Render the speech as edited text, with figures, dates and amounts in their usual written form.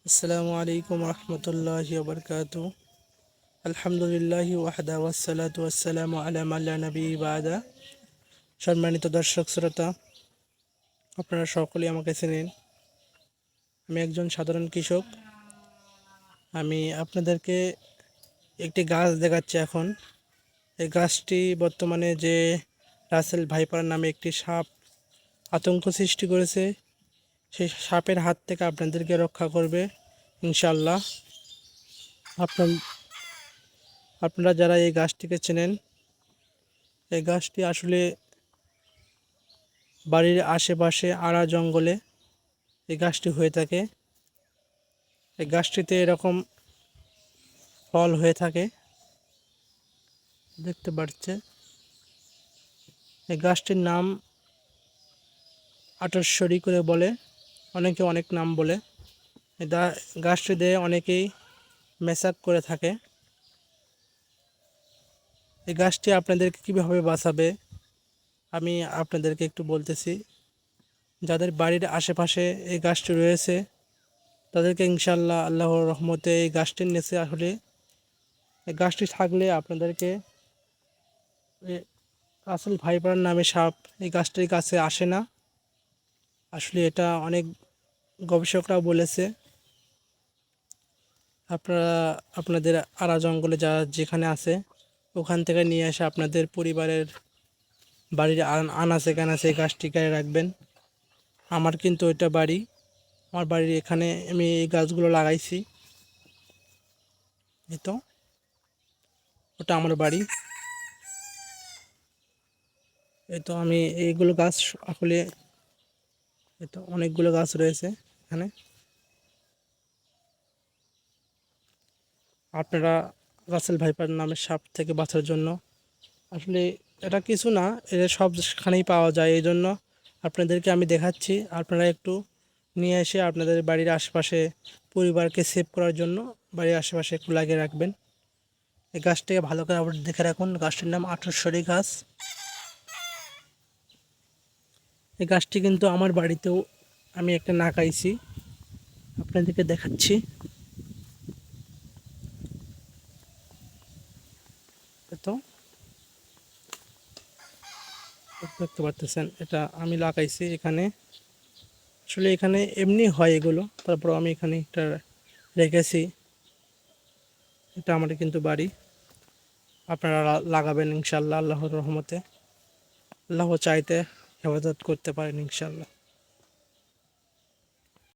আসসালামু আলাইকুম রহমতুল্লাহি ওবরকাতু। আলহামদুলিল্লাহি ওয়াহদা ওয়াসসালাতু ওয়াসসালামু আলা মান লা নবী বাদা। সম্মানিত দর্শক শ্রোতা, আপনারা সকলেই আমাকে চেনেন। আমি একজন সাধারণ কৃষক। আমি আপনাদেরকে একটি গাছ দেখাচ্ছি এখন। এই গাছটি বর্তমানে যে রাসেল ভাইপার নামে একটি সাপ আতঙ্ক সৃষ্টি করেছে, সেই সাপের হাত থেকে আপনাদেরকে রক্ষা করবে ইনশাআল্লাহ। আপনার আপনারা যারা এই গাছটিকে চেনেন, এই গাছটি আসলে বাড়ির আশেপাশে আড়া জঙ্গলে এই গাছটি হয়ে থাকে। এই গাছটিতে এরকম ফল হয়ে থাকে, দেখতে পাচ্ছে। এই গাছটির নাম আটশ্বরী করে বলে, অনেকে অনেক নাম বলে। এই গাছটি দিয়ে অনেকেই মেসাক করে থাকে। এই গাছটি আপনাদেরকে কীভাবে বাঁচাবে আমি আপনাদেরকে একটু বলতেছি। যাদের বাড়ির আশেপাশে এই গাছটি রয়েছে তাদেরকে ইনশাআল্লাহ আল্লাহর রহমতে এই গাছটির নিচে আসলে এই গাছটি থাকলে আপনাদেরকে রাসেল ভাইপার নামে সাপ এই গাছটির কাছে আসে না। আসলে এটা অনেক গবেষকরা বলেছে। আপনারা আপনাদের আড়া জঙ্গলে যা যেখানে আছে ওখান থেকে নিয়ে এসে আপনাদের পরিবারের বাড়ির আনাচে কানাচে এই গাছটি গায়ে রাখবেন। আমার কিন্তু ওইটা বাড়ি, আমার বাড়ির এখানে আমি এই গাছগুলো লাগাইছি। এই তো ওটা আমার বাড়ি। এই তো আমি এইগুলো গাছ আসলে এই তো অনেকগুলো গাছ রয়েছে এখানে। আপনারা রাসেল ভাইপার নামের সাপ থেকে বাঁচার জন্য আসলে এটা কিছু না, এটা সবখানেই পাওয়া যায়, এই জন্য আপনাদেরকে আমি দেখাচ্ছি। আপনারা একটু নিয়ে এসে আপনাদের বাড়ির আশেপাশে পরিবারকে সেভ করার জন্য বাড়ির আশেপাশে একটু লাগিয়ে রাখবেন। এই গাছটাকে ভালো করে আবার দেখে রাখুন। গাছটির নাম আটশ্বরী গাছ। এই গাছটি কিন্তু আমার বাড়িতেও আমি একটা লাগাইছি, আপনাদেরকে দেখাচ্ছি। তো দেখতে পারতেছেন এটা আমি লাগাইছি এখানে। আসলে এখানে এমনি হয় এগুলো, তারপর আমি এখানে একটা রেখেছি। এটা আমার কিন্তু বাড়ি। আপনারা লাগাবেন ইনশাআল্লাহ আল্লাহর রহমতে। আল্লাহ চাইতে হেফাজত করতে পারেন ইনশাআল্লাহ।